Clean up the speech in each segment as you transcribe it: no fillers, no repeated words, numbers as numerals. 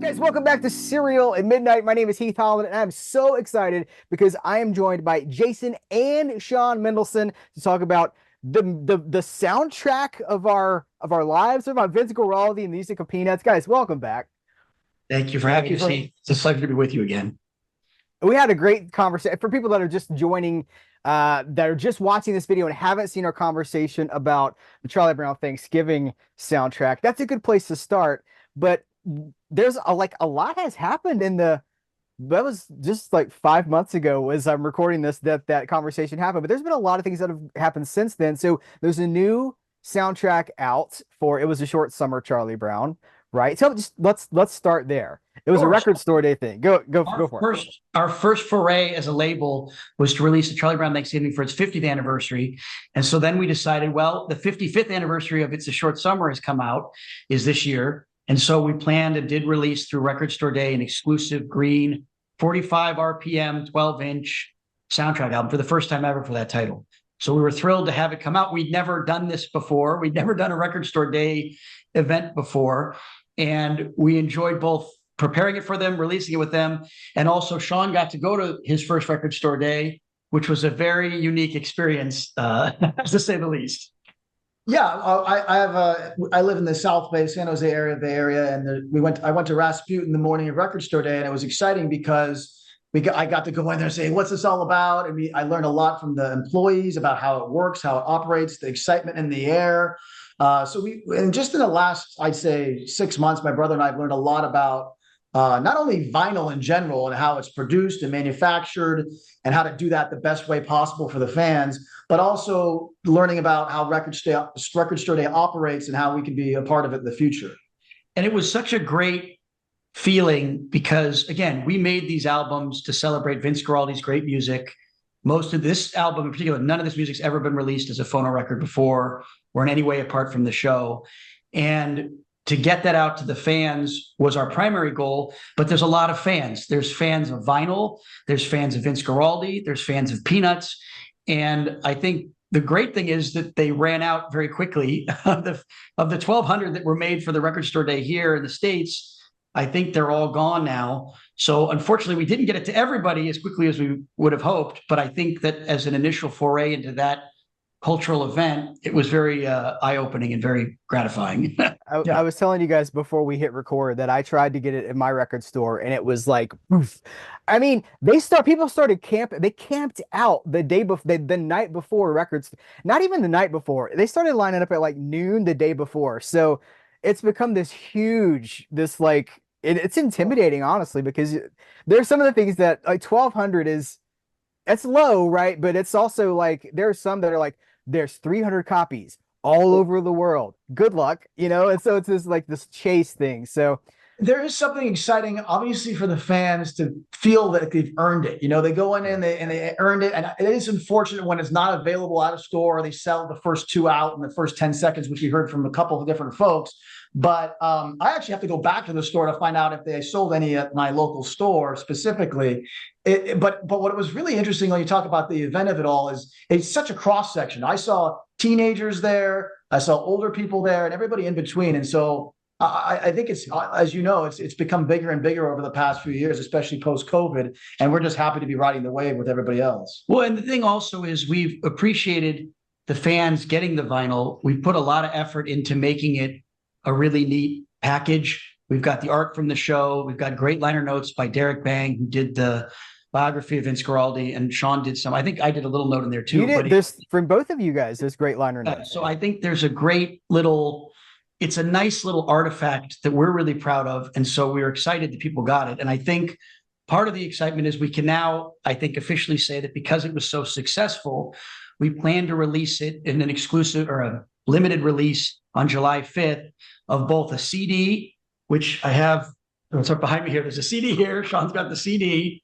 Guys, welcome back to Serial at Midnight. My name is Heath Holland, and I'm so excited because I am joined by Jason and Sean Mendelson to talk about the soundtrack of our lives, about Vince Guaraldi and the music of Peanuts. Guys, welcome back. Thank you for having us, Heath. It's a pleasure to be with you again. We had a great conversation. For people that are just joining, that are just watching this video and haven't seen our conversation about the Charlie Brown Thanksgiving soundtrack, that's a good place to start. But there's a lot has happened that was just like 5 months ago as I'm recording this that conversation happened, but there's been a lot of things that have happened since then. So there's a new soundtrack out for It Was a Short Summer, Charlie Brown, right? So just let's start there. It was a record store day thing. Go for it. Our first foray as a label was to release the Charlie Brown Thanksgiving for its 50th anniversary. And so then we decided, well, the 55th anniversary of It's a Short Summer has come out, is this year. And so we planned and did release through Record Store Day an exclusive green 45 RPM, 12-inch soundtrack album for the first time ever for that title. So we were thrilled to have it come out. We'd never done this before. We'd never done a Record Store Day event before. And we enjoyed both preparing it for them, releasing it with them. And also Sean got to go to his first Record Store Day, which was a very unique experience, to say the least. Yeah, I live in the South Bay, San Jose area, Bay Area, and I went to Rasputin the morning of Record Store Day, and it was exciting because I got to go in there and say, "What's this all about?" And I learned a lot from the employees about how it works, how it operates, the excitement in the air. And just in the last, I'd say 6 months, my brother and I have learned a lot about not only vinyl in general and how it's produced and manufactured and how to do that the best way possible for the fans, but also learning about how Record Store Day operates and how we can be a part of it in the future. And it was such a great feeling because, again, we made these albums to celebrate Vince Guaraldi's great music. Most of this album in particular, none of this music's ever been released as a phono record before or in any way apart from the show. And to get that out to the fans was our primary goal, but there's a lot of fans. There's fans of vinyl, there's fans of Vince Guaraldi, there's fans of Peanuts. And I think the great thing is that they ran out very quickly. Of the 1,200 that were made for the Record Store Day here in the States, I think they're all gone now. So unfortunately, we didn't get it to everybody as quickly as we would have hoped. But I think that as an initial foray into that cultural event, it was very eye-opening and very gratifying. I was telling you guys before we hit record that I tried to get it in my record store, and it was like, oof. I mean, people started camping. They camped out the day before, the night before records. Not even the night before. They started lining up at like noon the day before. So it's become this huge, it's intimidating, honestly, because there's some of the things that like 1,200 it's low, right? But it's also like there's some that are like, there's 300 copies all over the world. Good luck, And so it's this chase thing. So there is something exciting, obviously, for the fans to feel that they've earned it. They go in and they earned it. And it is unfortunate when it's not available out of store, or they sell the first two out in the first 10 seconds, which we heard from a couple of different folks. But I actually have to go back to the store to find out if they sold any at my local store specifically. But what was really interesting when you talk about the event of it all is it's such a cross section. I saw teenagers there, I saw older people there, and everybody in between. And so I think it's, as you know, it's become bigger and bigger over the past few years, especially post-COVID. And we're just happy to be riding the wave with everybody else. Well, and the thing also is we've appreciated the fans getting the vinyl. We've put a lot of effort into making it a really neat package. We've got the art from the show. We've got great liner notes by Derek Bang, who did the biography of Vince Guaraldi, and Sean did some. I think I did a little note in there too. There's from both of you guys, there's great liner notes. So I think there's a great it's a nice little artifact that we're really proud of. And so we were excited that people got it. And I think part of the excitement is we can now, I think, officially say that because it was so successful, we plan to release it in an exclusive or a limited release on July 5th of both a CD, which I have, it's up behind me here. There's a CD here. Sean's got the CD,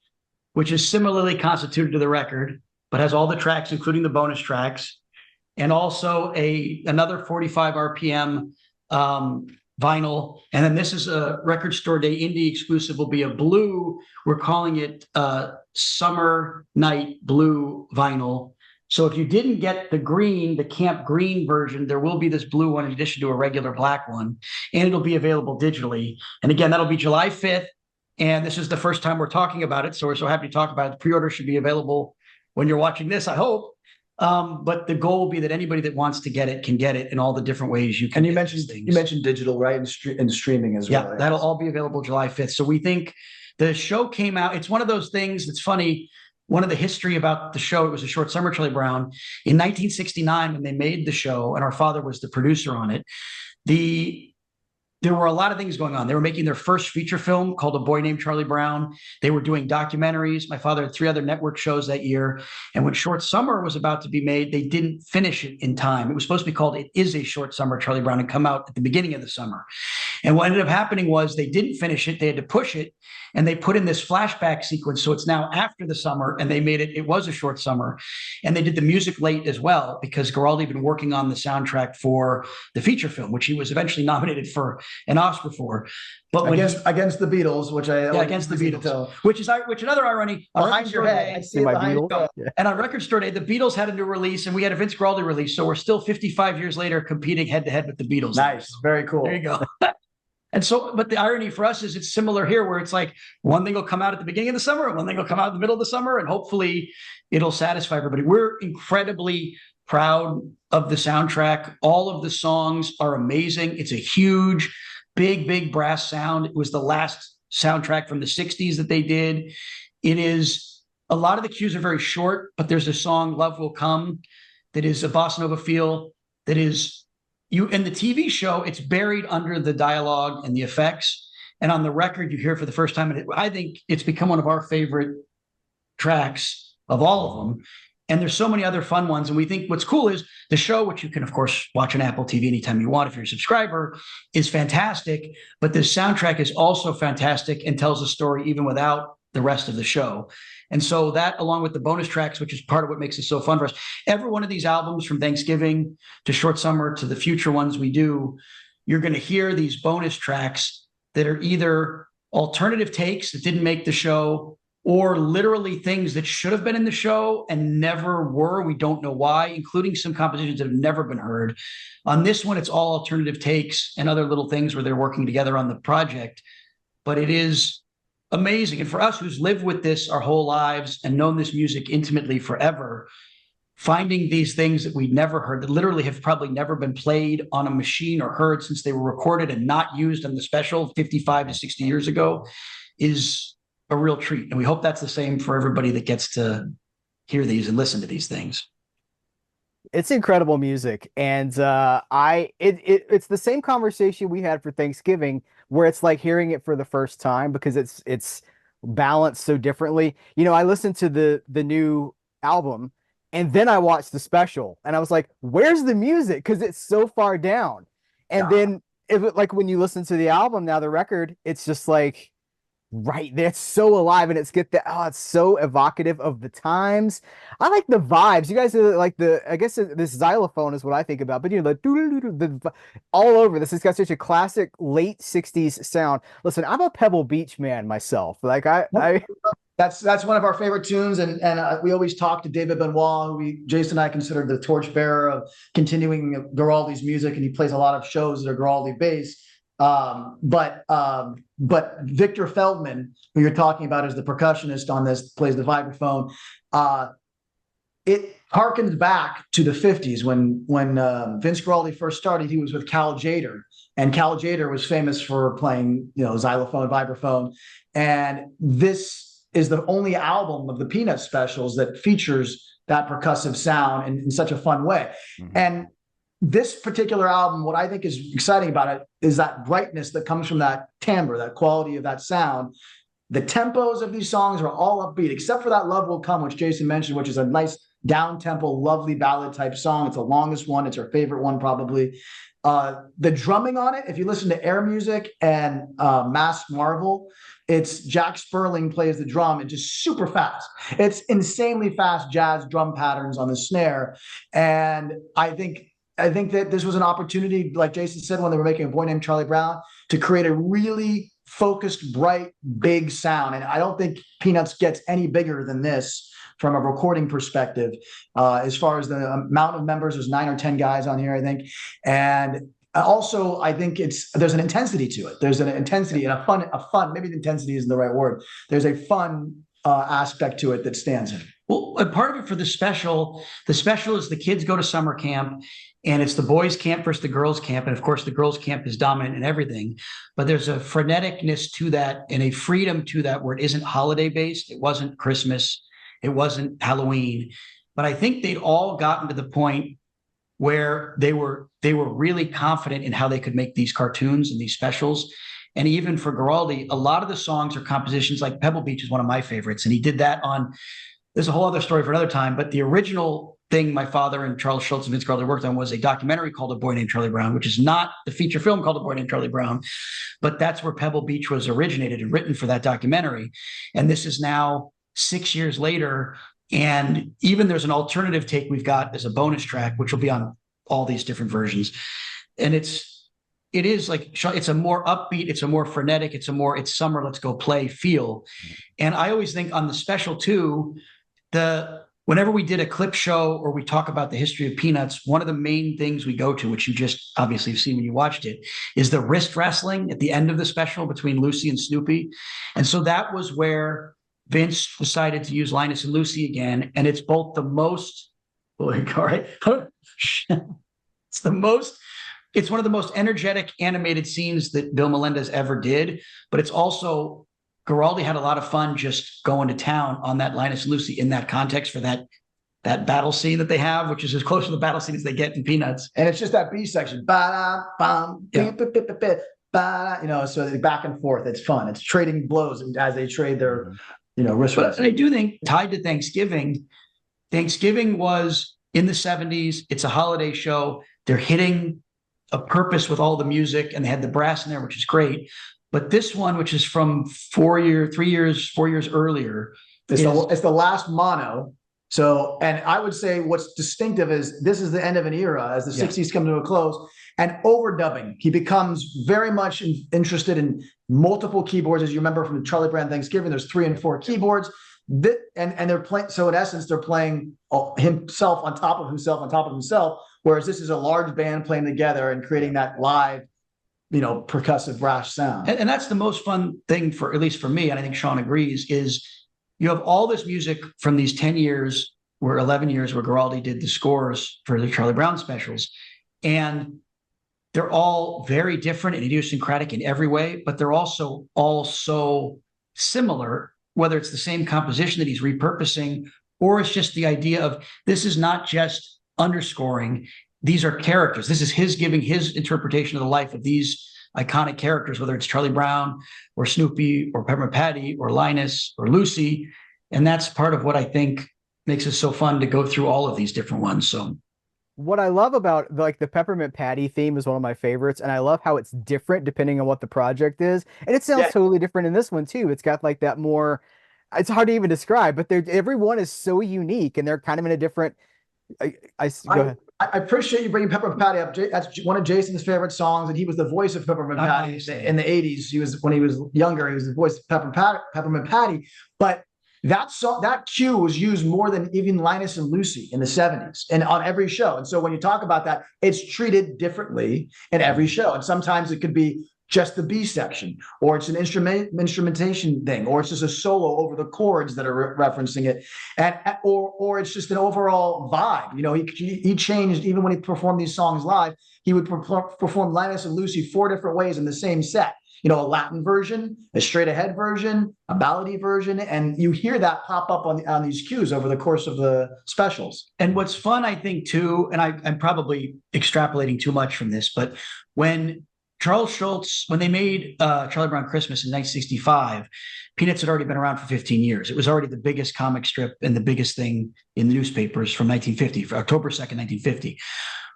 which is similarly constituted to the record, but has all the tracks, including the bonus tracks, and also another 45 RPM vinyl. And then this is a Record Store Day indie exclusive, will be a blue. We're calling it Summer Night Blue vinyl. So if you didn't get the camp green version, there will be this blue one in addition to a regular black one, and it'll be available digitally. And again, that'll be July 5th. And this is the first time we're talking about it. So we're so happy to talk about it. The pre-order should be available when you're watching this, I hope. But the goal will be that anybody that wants to get it can get it in all the different ways you can. And you mentioned digital, right? And streaming as well. Yeah, that'll all be available July 5th. So we think the show came out. It's one of those things that's funny. One of the history about the show, it was a short summer, Charlie Brown. In 1969, when they made the show, and our father was the producer on it, there were a lot of things going on. They were making their first feature film called A Boy Named Charlie Brown. They were doing documentaries. My father had 3 other network shows that year. And when Short Summer was about to be made, they didn't finish it in time. It was supposed to be called It Is a Short Summer, Charlie Brown, and come out at the beginning of the summer. And what ended up happening was they didn't finish it. They had to push it. And they put in this flashback sequence. So it's now after the summer, and they made it was a short summer. And they did the music late as well, because Guaraldi had been working on the soundtrack for the feature film, which he was eventually nominated for an Oscar for. But when against the Beatles, which against the Beatles, which another irony. Behind your head, I see it behind your head. And on Record Store Day, the Beatles had a new release, and we had a Vince Guaraldi release. So we're still 55 years later competing head to head with the Beatles. Nice, very cool. There you go. And so, but the irony for us is it's similar here, where it's like one thing will come out at the beginning of the summer, and one thing will come out in the middle of the summer, and hopefully it'll satisfy everybody. We're incredibly proud of the soundtrack. All of the songs are amazing. It's a huge, big brass sound. It was the last soundtrack from the 60s that they did. It is, a lot of the cues are very short, but there's a song, Love Will Come, that is a bossa nova feel, that is, in the TV show, it's buried under the dialogue and the effects. And on the record, you hear it for the first time. And I think it's become one of our favorite tracks of all of them. And there's so many other fun ones. And we think what's cool is the show, which you can, of course, watch on Apple TV anytime you want if you're a subscriber, is fantastic. But the soundtrack is also fantastic and tells a story even without the rest of the show. And so that, along with the bonus tracks, which is part of what makes it so fun for us, every one of these albums, from Thanksgiving to Short Summer to the future ones we do, you're going to hear these bonus tracks that are either alternative takes that didn't make the show, or literally things that should have been in the show and never were. We don't know why, including some compositions that have never been heard. On this one, it's all alternative takes and other little things where they're working together on the project. But it is amazing. And for us, who's lived with this our whole lives and known this music intimately forever, finding these things that we'd never heard, that literally have probably never been played on a machine or heard since they were recorded and not used on the special 55 to 60 years ago, is a real treat. And we hope that's the same for everybody that gets to hear these and listen to these things. It's incredible music. And it's the same conversation we had for Thanksgiving, where it's like hearing it for the first time because it's balanced so differently. You know, I listened to the new album and then I watched the special and I was like, where's the music? Because it's so far down. And then like when you listen to the album, now the record, it's just like right there. It's so alive and it's so evocative of the times. I like the vibes. You guys are like I guess this xylophone is what I think about, but you know, the all over this. It's got such a classic late 60s sound. Listen, I'm a Pebble Beach man myself. Like that's one of our favorite tunes, and we always talk to David Benoit, who Jason and I consider the torchbearer of continuing Guaraldi's music, and he plays a lot of shows that are Guaraldi based. But Victor Feldman, who you're talking about as the percussionist on this, plays the vibraphone. It harkens back to the 50s when Vince Guaraldi first started. He was with Cal Tjader, and Cal Tjader was famous for playing, xylophone, vibraphone. And this is the only album of the Peanuts specials that features that percussive sound in such a fun way. Mm-hmm. And this particular album, what I think is exciting about it is that brightness that comes from that timbre, that quality of that sound. The tempos of these songs are all upbeat, except for that Love Will Come, which Jason mentioned, which is a nice down-tempo, lovely ballad type song. It's the longest one. It's our favorite one, probably. The drumming on it, if you listen to Air Music and Masked Marvel, it's Jack Sperling plays the drum and just super fast. It's insanely fast jazz drum patterns on the snare. And I think that this was an opportunity, like Jason said, when they were making A Boy Named Charlie Brown, to create a really focused, bright, big sound. And I don't think Peanuts gets any bigger than this from a recording perspective. As far as the amount of members, there's 9 or 10 guys on here, I think. And also, I think there's an intensity to it. There's an intensity and a fun, maybe the intensity isn't the right word. There's a fun aspect to it that stands in. Well, a part of it for the special is the kids go to summer camp, and it's the boys' camp versus the girls' camp. And of course, the girls' camp is dominant in everything, but there's a freneticness to that and a freedom to that where it isn't holiday based. It wasn't Christmas. It wasn't Halloween. But I think they'd all gotten to the point where they were really confident in how they could make these cartoons and these specials. And even for Guaraldi, a lot of the songs are compositions, like Pebble Beach is one of my favorites. And he did that on, there's a whole other story for another time, but the original thing my father and Charles Schultz and Vince Guaraldi worked on was a documentary called A Boy Named Charlie Brown, which is not the feature film called A Boy Named Charlie Brown, but that's where Pebble Beach was originated and written for that documentary. And this is now 6 years later. And even there's an alternative take we've got as a bonus track, which will be on all these different versions. And it is like, it's a more upbeat, it's a more frenetic, it's summer, let's go play feel. And I always think on the special too, whenever we did a clip show or we talk about the history of Peanuts, one of the main things we go to, which you just obviously have seen when you watched it, is the wrist wrestling at the end of the special between Lucy and Snoopy. And so that was where Vince decided to use Linus and Lucy again. And it's both the most, all right, it's one of the most energetic animated scenes that Bill Melendez ever did, but it's also, Guaraldi had a lot of fun just going to town on that Linus and Lucy in that context for that battle scene that they have, which is as close to the battle scene as they get in Peanuts. And it's just that B section, so back and forth. It's fun. It's trading blows as they trade their, wrist wrestling. And I do think tied to Thanksgiving was in the 70s. It's a holiday show. They're hitting a purpose with all the music, and they had the brass in there, which is great. But this one, which is from 4 years earlier, it's the last mono. So, and I would say what's distinctive is this is the end of an era as the 60s come to a close, and overdubbing. He becomes very much interested in multiple keyboards. As you remember from the Charlie Brown Thanksgiving, there's 3 and 4 keyboards. And they're playing, so in essence, they're playing himself on top of himself, whereas this is a large band playing together and creating that live, percussive brass sound. And that's the most fun thing for, at least for me, and I think Sean agrees, is you have all this music from these 10 years, 11 years where Guaraldi did the scores for the Charlie Brown specials. And they're all very different and idiosyncratic in every way, but they're also all so similar, whether it's the same composition that he's repurposing, or it's just the idea of this is not just underscoring. These are characters. This is his giving his interpretation of the life of these iconic characters, whether it's Charlie Brown or Snoopy or Peppermint Patty or Linus or Lucy. And that's part of what I think makes it so fun to go through all of these different ones. So what I love about the Peppermint Patty theme is one of my favorites, and I love how it's different depending on what the project is. And it sounds totally different in this one too. It's got like that more, it's hard to even describe, but everyone is so unique and they're kind of in a different, go ahead. I appreciate you bringing Peppermint Patty up. That's one of Jason's favorite songs, and he was the voice of Peppermint Patty in the 80s. When he was younger, he was the voice of Peppermint Patty. But that cue was used more than even Linus and Lucy in the 70s and on every show. And so when you talk about that, it's treated differently in every show. And sometimes it could be just the B section, or it's an instrumentation thing, or it's just a solo over the chords that are referencing it, or it's just an overall vibe. He changed. Even when he performed these songs live, he would perform Linus and Lucy 4 different ways in the same set. A Latin version, a straight ahead version, a ballady version, and you hear that pop up on these cues over the course of the specials. And what's fun, I think, too, and I'm probably extrapolating too much from this, but when Charles Schultz, when they made Charlie Brown Christmas in 1965, Peanuts had already been around for 15 years. It was already the biggest comic strip and the biggest thing in the newspapers from 1950, for October 2nd, 1950.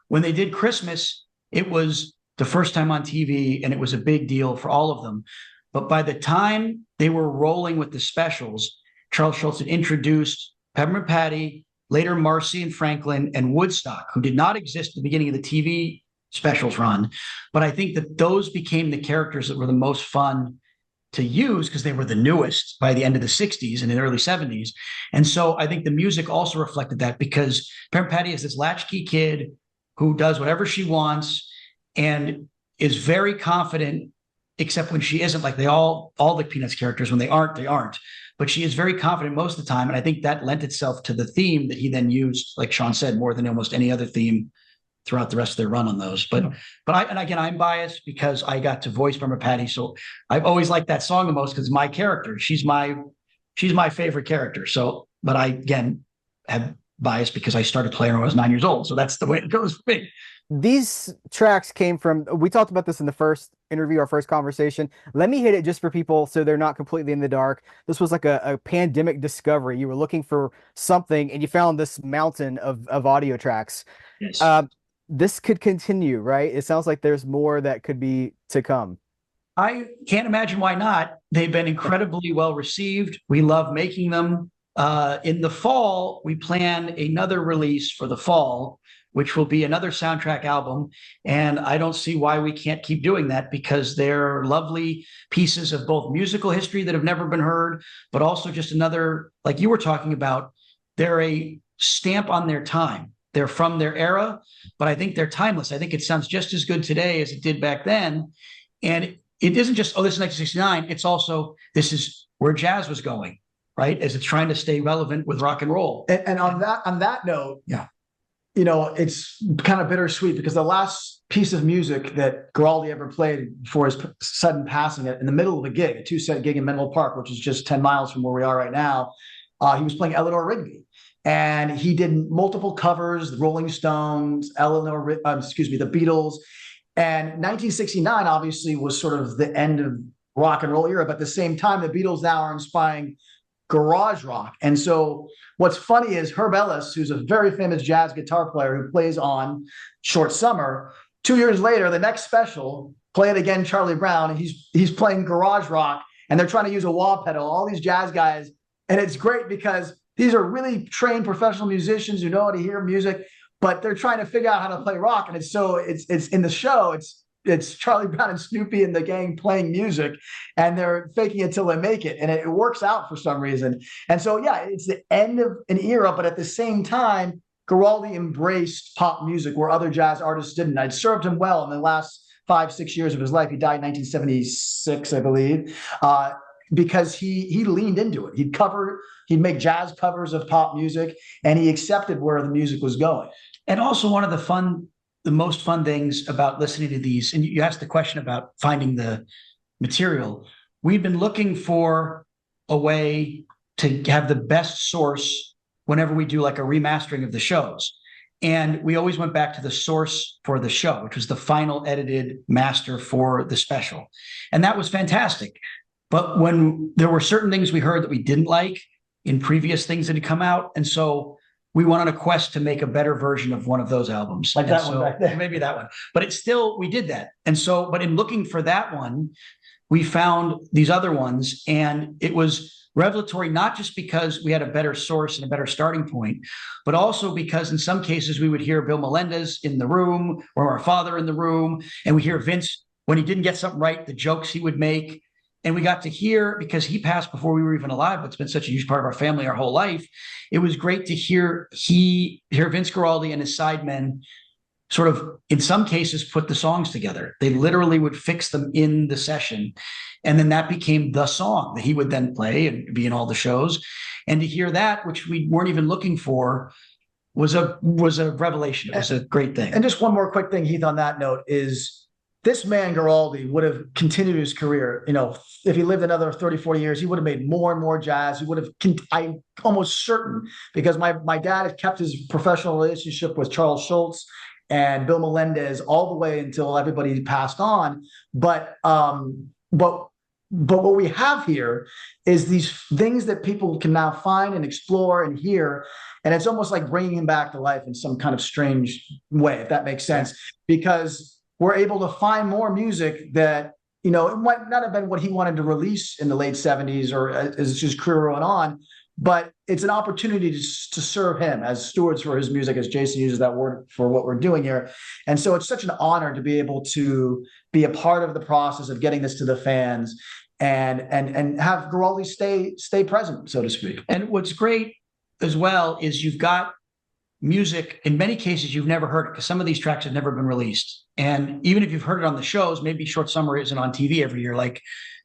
When they did Christmas, it was the first time on TV, and it was a big deal for all of them. But by the time they were rolling with the specials, Charles Schultz had introduced Peppermint Patty, later Marcy and Franklin, and Woodstock, who did not exist at the beginning of the TV specials run. But I think that those became the characters that were the most fun to use because they were the newest by the end of the 60s and the early 70s. And so I think the music also reflected that, because Parent Patty is this latchkey kid who does whatever she wants and is very confident, except when she isn't. Like all the Peanuts characters, when they aren't, they aren't. But she is very confident most of the time. And I think that lent itself to the theme that he then used, like Sean said, more than almost any other theme throughout the rest of their run on those. But I'm biased because I got to voice Parent Patty. So I've always liked that song the most because my character, she's my favorite character. So, but I, again, have bias because I started playing when I was 9 years old. So that's the way it goes for me. These tracks came from, we talked about this in the first interview, our first conversation. Let me hit it just for people so they're not completely in the dark. This was like a pandemic discovery. You were looking for something and you found this mountain of audio tracks. Yes. This could continue, right? It sounds like there's more that could be to come. I can't imagine why not. They've been incredibly well received. We love making them. In the fall, we plan another release for the fall, which will be another soundtrack album. And I don't see why we can't keep doing that, because they're lovely pieces of both musical history that have never been heard, but also just another, like you were talking about, they're a stamp on their time. They're from their era, but I think they're timeless. I think it sounds just as good today as it did back then. And it isn't just, oh, this is 1969. It's also, this is where jazz was going, right? As it's trying to stay relevant with rock and roll. And on that note, yeah, it's kind of bittersweet, because the last piece of music that Guaraldi ever played before his sudden passing, in the middle of a gig, a 2-set gig in Menlo Park, which is just 10 miles from where we are right now, he was playing Eleanor Rigby. And he did multiple covers, the Rolling Stones, the Beatles. And 1969 obviously was sort of the end of rock and roll era, but at the same time, the Beatles now are inspiring garage rock. And so what's funny is Herb Ellis, who's a very famous jazz guitar player who plays on Short Summer, 2 years later, the next special, Play It Again, Charlie Brown, and he's playing garage rock, and they're trying to use a wah pedal, all these jazz guys. And it's great because these are really trained professional musicians who know how to hear music, but they're trying to figure out how to play rock. And it's in the show, it's Charlie Brown and Snoopy and the gang playing music, and they're faking it till they make it. And it works out for some reason. And so, yeah, it's the end of an era, but at the same time, Guaraldi embraced pop music where other jazz artists didn't. It served him well in the last 5-6 years of his life. He died in 1976, I believe, because he leaned into it. He'd make jazz covers of pop music, and he accepted where the music was going. And also one of the most fun things about listening to these, and you asked the question about finding the material. We've been looking for a way to have the best source whenever we do like a remastering of the shows. And we always went back to the source for the show, which was the final edited master for the special. And that was fantastic. But when there were certain things we heard that we didn't like in previous things that had come out, and so we went on a quest to make a better version of one of those albums. Like that one back there. Maybe that one. But we did that. And so, but in looking for that one, we found these other ones, and it was revelatory, not just because we had a better source and a better starting point, but also because in some cases we would hear Bill Melendez in the room or our father in the room, and we hear Vince, when he didn't get something right, the jokes he would make. And we got to hear, because he passed before we were even alive, but it's been such a huge part of our family our whole life. It was great to hear Vince Guaraldi and his sidemen sort of, in some cases, put the songs together. They literally would fix them in the session. And then that became the song that he would then play and be in all the shows. And to hear that, which we weren't even looking for, was a revelation. It was a great thing. And just one more quick thing, Heath, on that note is, this man, Guaraldi, would have continued his career. If he lived another 30, 40 years, he would have made more and more jazz. He would have, I'm almost certain, because my dad has kept his professional relationship with Charles Schultz and Bill Melendez all the way until everybody passed on. But what we have here is these things that people can now find and explore and hear. And it's almost like bringing him back to life in some kind of strange way, if that makes sense, because we're able to find more music that, it might not have been what he wanted to release in the late 70s or as his career went on, but it's an opportunity to serve him as stewards for his music, as Jason uses that word for what we're doing here. And so it's such an honor to be able to be a part of the process of getting this to the fans. and have Guaraldi stay present, so to speak. And what's great as well is you've got music, in many cases you've never heard it, because some of these tracks have never been released. And even if you've heard it on the shows, maybe Short Summer isn't on TV every year, like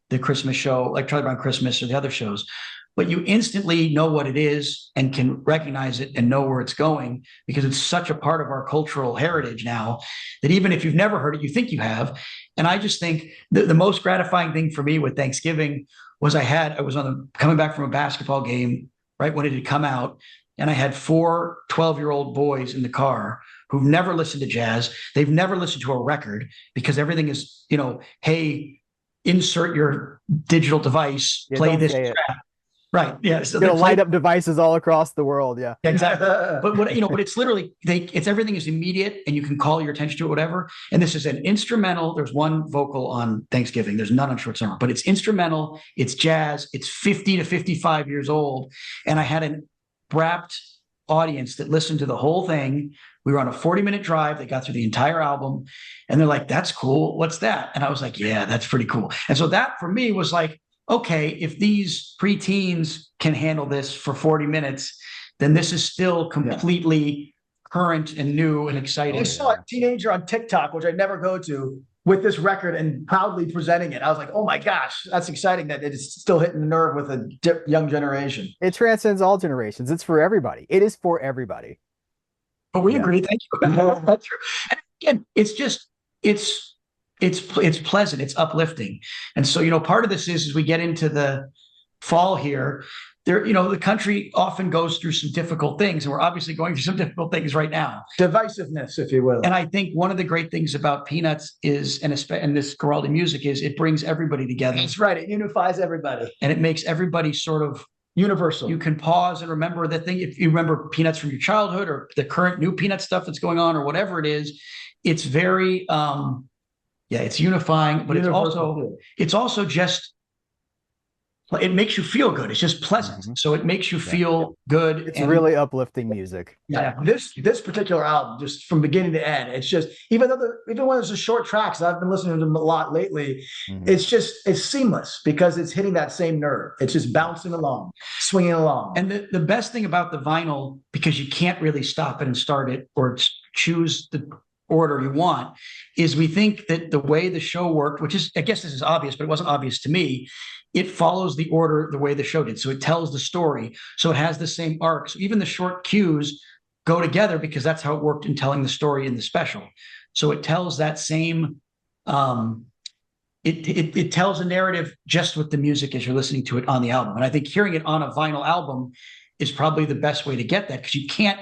the Christmas show, like Charlie Brown Christmas or the other shows, but you instantly know what it is and can recognize it and know where it's going, because it's such a part of our cultural heritage now that even if you've never heard it, you think you have. And I just think the most gratifying thing for me with Thanksgiving was I was coming back from a basketball game right when it had come out, and I had 4 12-year-old boys in the car who've never listened to jazz. They've never listened to a record, because everything is, hey, insert your digital device, play this track. Right. Yeah. So they'll light up devices all across the world. Yeah. Exactly. But but it's literally it's everything is immediate, and you can call your attention to it, whatever. And this is an instrumental. There's one vocal on Thanksgiving. There's none on Short Summer, but it's instrumental. It's jazz. It's 50 to 55 years old. And I had an rapt audience that listened to the whole thing. We were on a 40-minute drive. They got through the entire album, and they're like, "That's cool. What's that?" And I was like, "Yeah, that's pretty cool." And so that for me was like, okay, if these preteens can handle this for 40 minutes, then this is still completely current and new and exciting. I saw a teenager on TikTok, which I never go to, with this record and proudly presenting it. I was like, oh my gosh, that's exciting that it's still hitting the nerve with a young generation. It transcends all generations. It's for everybody. It is for everybody. But we agree. Thank you. That's true. And again, it's just, it's pleasant, it's uplifting. And so, part of this is as we get into the fall here, the country often goes through some difficult things, and we're obviously going through some difficult things right now. Divisiveness, if you will. And I think one of the great things about Peanuts is, and this Guaraldi music is, it brings everybody together. That's right. It unifies everybody. And it makes everybody sort of universal. You can pause and remember the thing. If you remember Peanuts from your childhood, or the current new Peanut stuff that's going on, or whatever it is, it's very, it's unifying, but it's also just, it makes you feel good. It's just pleasant. Mm-hmm. So it makes you feel good. It's really uplifting music. Yeah. This particular album, just from beginning to end, it's just, even when it's a short tracks, I've been listening to them a lot lately. Mm-hmm. It's seamless, because it's hitting that same nerve. It's just bouncing along, swinging along. And the best thing about the vinyl, because you can't really stop it and start it or choose the order you want, is we think that the way the show worked, which is, I guess this is obvious, but it wasn't obvious to me, it follows the order the way the show did. So it tells the story. So it has the same arc. So even the short cues go together, because that's how it worked in telling the story in the special. So it tells that same, it tells a narrative just with the music as you're listening to it on the album. And I think hearing it on a vinyl album is probably the best way to get that, because you can't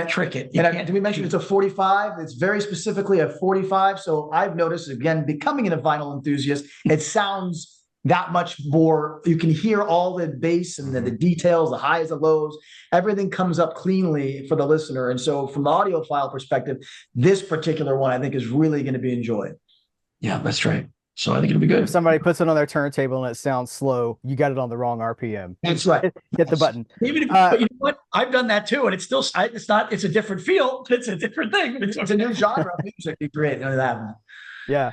trick it. Did we mention it's a 45? It's very specifically a 45. So I've noticed, again, becoming a vinyl enthusiast, it sounds that much more. You can hear all the bass and the details, the highs, the lows. Everything comes up cleanly for the listener. And so from the audiophile perspective, this particular one, I think, is really going to be enjoyed. Yeah, that's right. So I think it'll be good. If somebody puts it on their turntable and it sounds slow, you got it on the wrong RPM. That's right. Hit the button. But you know what? I've done that too, and it's still, it's a different feel. It's a different thing. It's a new genre of music you create. Yeah.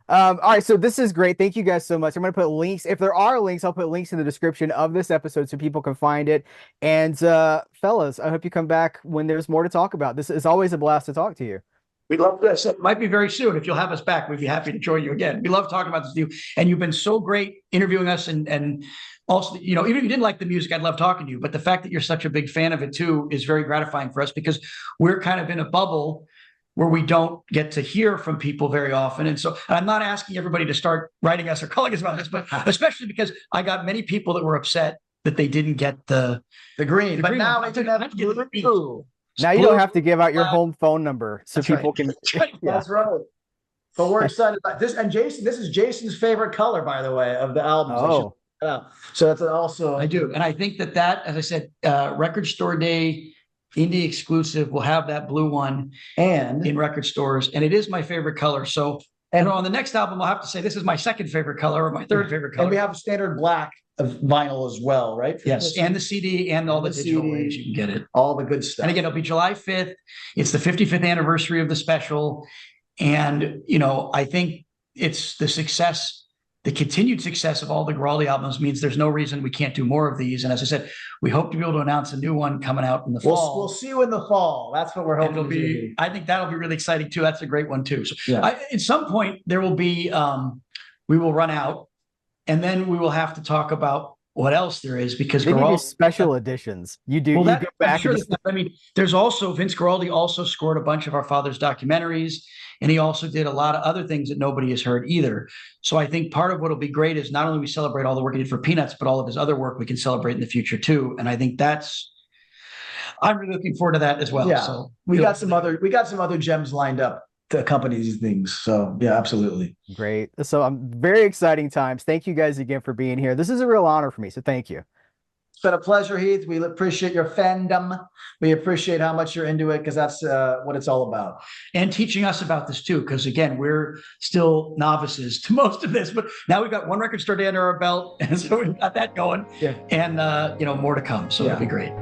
All right, so this is great. Thank you guys so much. I'm going to put links. If there are links, I'll put links in the description of this episode so people can find it. And fellas, I hope you come back when there's more to talk about. This is always a blast to talk to you. We'd love this. It might be very soon. If you'll have us back, we'd be happy to join you again. We love talking about this with you. And you've been so great interviewing us. And also, even if you didn't like the music, I'd love talking to you. But the fact that you're such a big fan of it too is very gratifying for us, because we're kind of in a bubble where we don't get to hear from people very often. And so I'm not asking everybody to start writing us or calling us about this, but especially because I got many people that were upset that they didn't get the green. But now I didn't have blue. Now you don't have to give out your home phone number so people can. That's right. But we're excited about this. And Jason, this is Jason's favorite color, by the way, of the album. Oh. So that's also. I do. And I think that, as I said, Record Store Day indie exclusive will have that blue one and in record stores. And it is my favorite color. So on the next album, I'll have to say this is my second favorite color or my third favorite color. And we have a standard black of vinyl as well, right? Yes, and the CD and all the digital ways you can get it. All the good stuff. And again, it'll be July 5th. It's the 55th anniversary of the special. And, I think it's the success the continued success of all the Guaraldi albums means there's no reason we can't do more of these. And as I said, we hope to be able to announce a new one coming out in the fall. We'll see you in the fall. That's what we're And hoping. I think that'll be really exciting too. That's a great one too. So Yeah. at some point there will be, we will run out, and then we will have to talk about what else there is, because Then you do special editions. You do. Well, you go back. sure I mean, there's also Vince Guaraldi also scored a bunch of our father's documentaries, and he also did a lot of other things that nobody has heard either. So I think part of what will be great is not only we celebrate all the work he did for Peanuts, but all of his other work we can celebrate in the future too. And I think I'm really looking forward to that as well. Yeah. So we got some other gems lined up to accompany these things. So yeah, absolutely. Great. So very exciting times. Thank you guys again for being here. This is a real honor for me. So thank you. It's been a pleasure, Heath. We appreciate your fandom. We appreciate how much you're into it, because that's what it's all about. And teaching us about this too, because again, we're still novices to most of this, but now we've got one record store day under our belt, and so we've got that going, Yeah. and more to come. So it'll be great.